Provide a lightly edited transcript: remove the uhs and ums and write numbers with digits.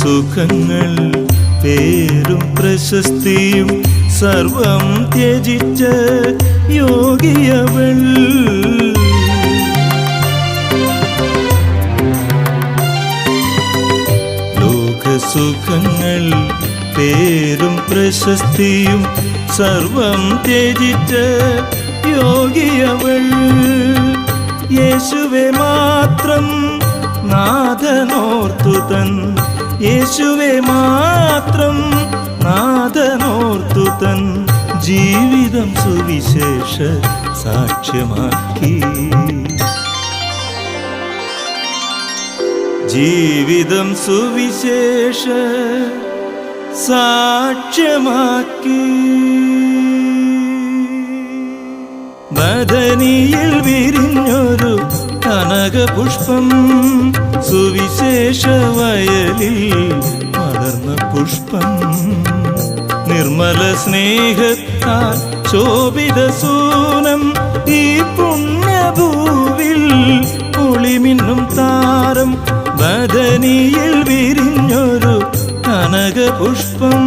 ലോകസുഖങ്ങൾ പേരും പ്രശസ്തിയും സർവം ത്യജിച്ച യോഗിയവൾ. ലോകസുഖങ്ങൾ പേരും പ്രശസ്തിയും സർവം ത്യജിച്ച യോഗിയവൾ. യേശുവെ മാത്രം നാഥനോർത്തുതൻ, യേശുവെ മാത്രം നാഥനോർത്തുതൻ ജീവിതം സുവിശേഷ സാക്ഷ്യമാക്കി. ജീവിതം സുവിശേഷ സാക്ഷ്യമാക്കി. ബദനിയിൽ വിരിഞ്ഞൊരു കനകപുഷ്പം, സുവിശേഷ വയലിൽ വളർന്ന പുഷ്പം. നിർമ്മല സ്നേഹത്താൽ ശോഭിത സൂനം, ഈ പുണ്യഭൂവിൽ ഒളിമിന്നും താരം. ബദനിയിൽ വിരിഞ്ഞൊരു കനകപുഷ്പം.